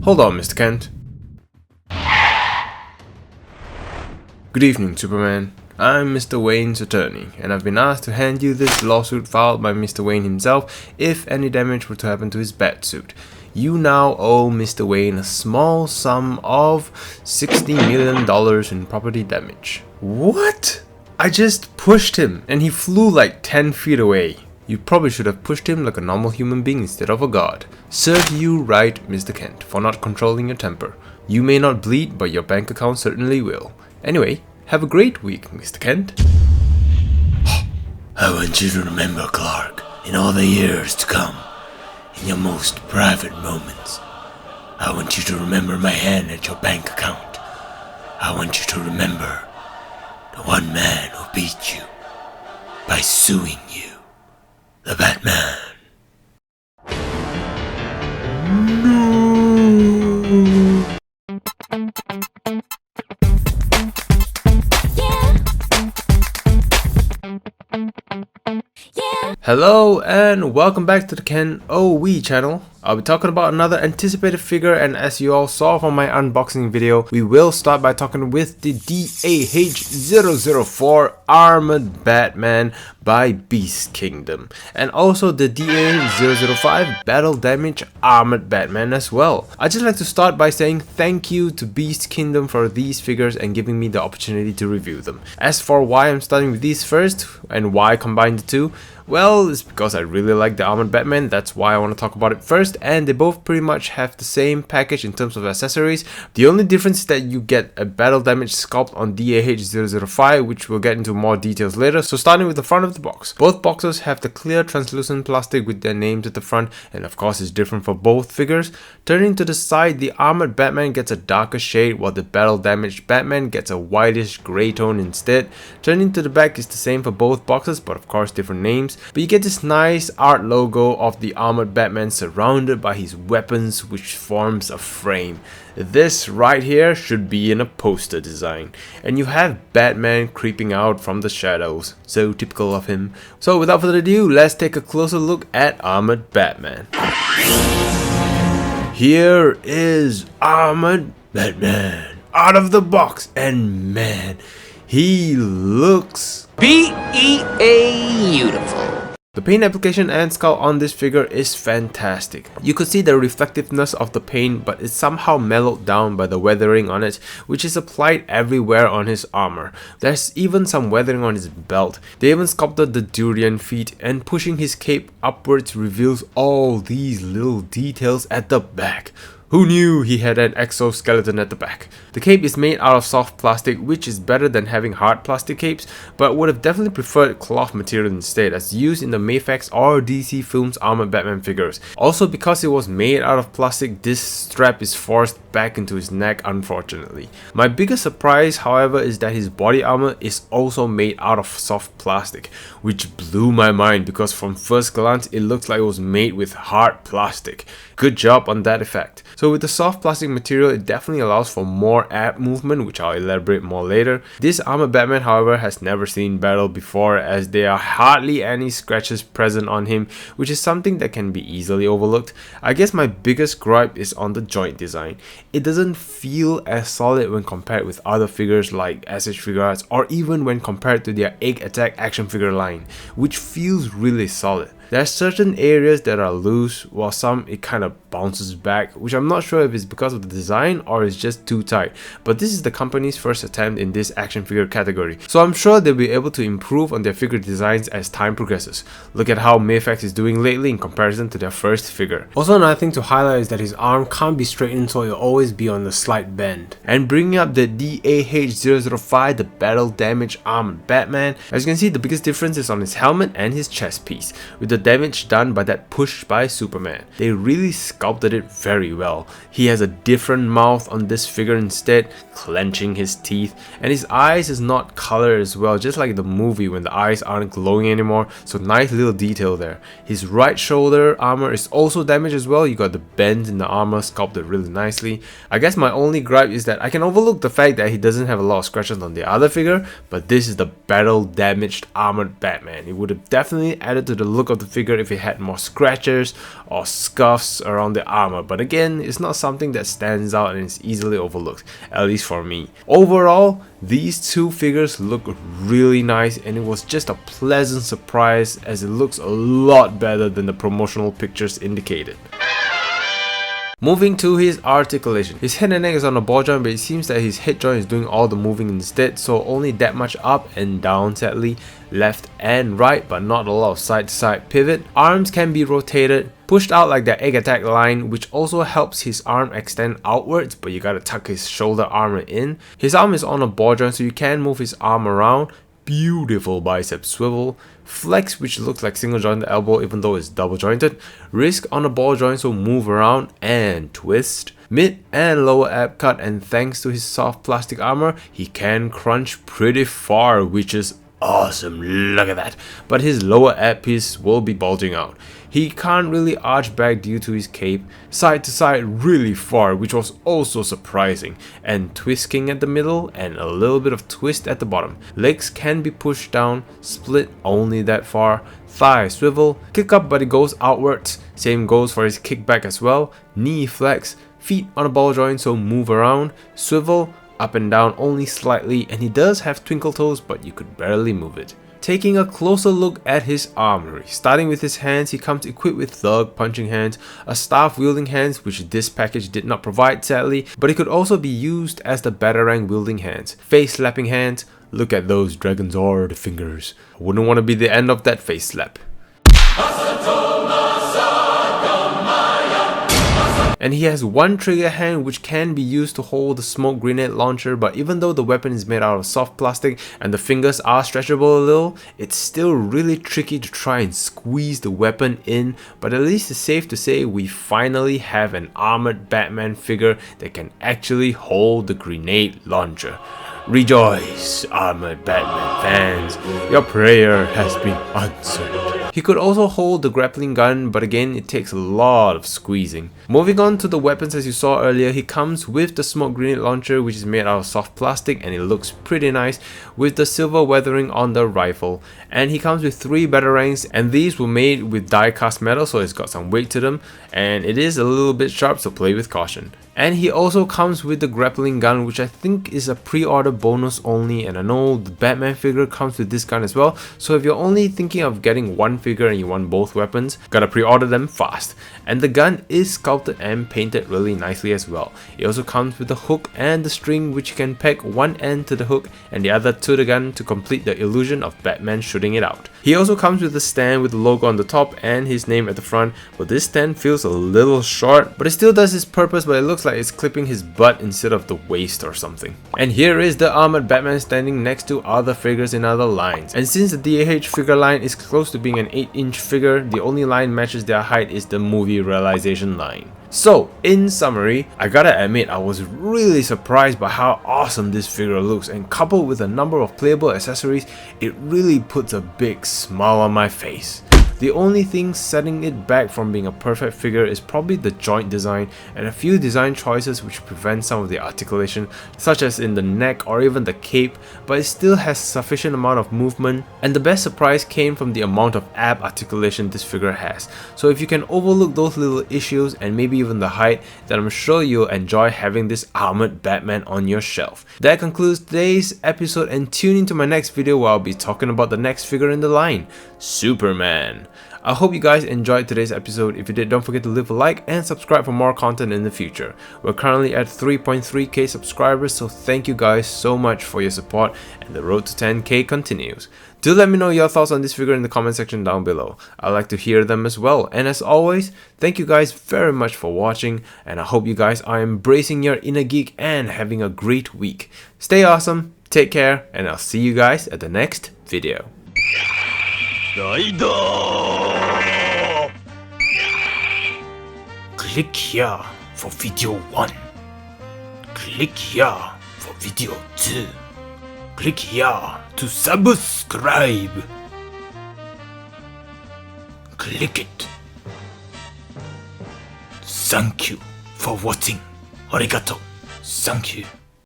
Hold on, Mr. Kent. Good evening, Superman. I'm Mr. Wayne's attorney, and I've been asked to hand you this lawsuit filed by Mr. Wayne himself if any damage were to happen to his Batsuit. You now owe Mr. Wayne a small sum of $60 million in property damage. What? I just pushed him, and he flew like 10 feet away. You probably should have pushed him like a normal human being instead of a god. Serve you right, Mr. Kent, for not controlling your temper. You may not bleed, but your bank account certainly will. Anyway, have a great week, Mr. Kent. I want you to remember, Clark, in all the years to come, in your most private moments. I want you to remember my hand at your bank account. I want you to remember the one man who beat you by suing you, the Batman. Hello and welcome back to the Ken OWE channel. I'll be talking about another anticipated figure, and as you all saw from my unboxing video, we will start by talking with the DAH-004 Armored Batman by Beast Kingdom, and also the DAH-005 Battle Damage Armored Batman as well. I'd just like to start by saying thank you to Beast Kingdom for these figures and giving me the opportunity to review them. As for why I'm starting with these first and why I combined the two, well, it's because I really like the Armored Batman. That's why I want to talk about it first, and they both pretty much have the same package in terms of accessories. The only difference is that you get a battle damage sculpt on DAH-005, which we'll get into more details later. So starting with the front of the box, both boxes have the clear translucent plastic with their names at the front, and of course it's different for both figures. Turning to the side, the Armored Batman gets a darker shade, while the battle damaged Batman gets a whitish grey tone instead. Turning to the back is the same for both boxes, but of course different names. But you get this nice art logo of the Armored Batman surrounded by his weapons, which forms a frame. This right here should be in a poster design. And you have Batman creeping out from the shadows, so typical of him. So without further ado, let's take a closer look at Armored Batman. Here is Armored Batman out of the box, and man, he looks beautiful. The paint application and skull on this figure is fantastic. You could see the reflectiveness of the paint, but it's somehow mellowed down by the weathering on it, which is applied everywhere on his armor. There's even some weathering on his belt. They even sculpted the durian feet, and pushing his cape upwards reveals all these little details at the back. Who knew he had an exoskeleton at the back? The cape is made out of soft plastic, which is better than having hard plastic capes, but would have definitely preferred cloth material instead, as used in the Mayfax or DC Films Armored Batman figures. Also, because it was made out of plastic, this strap is forced back into his neck, unfortunately. My biggest surprise, however, is that his body armor is also made out of soft plastic, which blew my mind because from first glance it looks like it was made with hard plastic. Good job on that effect. So with the soft plastic material, it definitely allows for more ab movement, which I'll elaborate more later. This Armored Batman, however, has never seen battle before, as there are hardly any scratches present on him, which is something that can be easily overlooked. I guess my biggest gripe is on the joint design. It doesn't feel as solid when compared with other figures like SH Figuarts, or even when compared to their Egg Attack action figure line, which feels really solid. There are certain areas that are loose, while some it kind of bounces back, which I'm not sure if it's because of the design or it's just too tight, but this is the company's first attempt in this action figure category, so I'm sure they'll be able to improve on their figure designs as time progresses. Look at how Mayfax is doing lately in comparison to their first figure. Also, another thing to highlight is that his arm can't be straightened, so it'll always be on the slight bend. And bringing up the DAH-005, the Battle Damage Armored Batman, as you can see, the biggest difference is on his helmet and his chest piece, with the damage done by that push by Superman. They really sculpted it very well. He has a different mouth on this figure instead, clenching his teeth, and his eyes is not colored as well, just like the movie when the eyes aren't glowing anymore, so nice little detail there. His right shoulder armor is also damaged as well. You got the bend in the armor sculpted really nicely. I guess my only gripe is that I can overlook the fact that he doesn't have a lot of scratches on the other figure, but this is the battle damaged armored Batman. It would have definitely added to the look of the figure if it had more scratches or scuffs around the armor, but again, it's not something that stands out and is easily overlooked, at least for me. Overall, these two figures look really nice, and it was just a pleasant surprise as it looks a lot better than the promotional pictures indicated. Moving to his articulation. His head and neck is on a ball joint, but it seems that his head joint is doing all the moving instead, so only that much up and down sadly, left and right, but not a lot of side to side pivot. Arms can be rotated, pushed out like the egg attack line, which also helps his arm extend outwards, but you gotta tuck his shoulder armor in. His arm is on a ball joint, so you can move his arm around. Beautiful bicep swivel, flex which looks like single jointed elbow even though it's double jointed, wrist on a ball joint so move around and twist, mid and lower ab cut, and thanks to his soft plastic armor he can crunch pretty far, which is awesome, look at that. But his lower ab piece will be bulging out. He can't really arch back due to his cape, side to side really far, which was also surprising, and twisting at the middle and a little bit of twist at the bottom. Legs can be pushed down, split only that far, thigh swivel, kick up but it goes outwards, same goes for his kickback as well, knee flex, feet on a ball joint so move around, swivel, up and down only slightly, and he does have twinkle toes but you could barely move it. Taking a closer look at his armory, starting with his hands, he comes equipped with thug punching hands, a staff wielding hands which this package did not provide sadly, but it could also be used as the batarang wielding hands, face slapping hands, look at those dragon zord fingers, I wouldn't want to be the end of that face slap. And he has one trigger hand which can be used to hold the smoke grenade launcher, but even though the weapon is made out of soft plastic and the fingers are stretchable a little, it's still really tricky to try and squeeze the weapon in, but at least it's safe to say we finally have an armored Batman figure that can actually hold the grenade launcher. Rejoice, armored Batman fans, your prayer has been answered. He could also hold the grappling gun, but again it takes a lot of squeezing. Moving on to the weapons, as you saw earlier, he comes with the smoke grenade launcher which is made out of soft plastic and it looks pretty nice, with the silver weathering on the rifle. And he comes with 3 batarangs, and these were made with die cast metal, so it's got some weight to them and it is a little bit sharp, so play with caution. And he also comes with the grappling gun, which I think is a pre-order bonus only, and I know the Batman figure comes with this gun as well, so if you're only thinking of getting one figure and you want both weapons, gotta pre-order them fast. And the gun is sculpted and painted really nicely as well. It also comes with the hook and the string, which you can peg one end to the hook and the other to the gun to complete the illusion of Batman shooting it out. He also comes with a stand with the logo on the top and his name at the front, but this stand feels a little short, but it still does its purpose, but it looks like it's clipping his butt instead of the waist or something. And here is the armored Batman standing next to other figures in other lines. And since the DAH figure line is close to being an 8-inch figure, the only line matches their height is the movie realization line. So, in summary, I gotta admit I was really surprised by how awesome this figure looks, and coupled with a number of playable accessories, it really puts a big smile on my face. The only thing setting it back from being a perfect figure is probably the joint design and a few design choices which prevent some of the articulation, such as in the neck or even the cape, but it still has sufficient amount of movement, and the best surprise came from the amount of ab articulation this figure has. So if you can overlook those little issues and maybe even the height, then I'm sure you'll enjoy having this armored Batman on your shelf. That concludes today's episode, and tune into my next video where I'll be talking about the next figure in the line, Superman. I hope you guys enjoyed today's episode. If you did, don't forget to leave a like and subscribe for more content in the future. We're currently at 3.3k subscribers, so thank you guys so much for your support, and the road to 10k continues. Do let me know your thoughts on this figure in the comment section down below. I'd like to hear them as well. And as always, thank you guys very much for watching, and I hope you guys are embracing your inner geek and having a great week. Stay awesome, take care, and I'll see you guys at the next video. Click here for video 1. Click here for video 2. Click here to subscribe. Click it. Thank you for watching. Arigato. Thank you.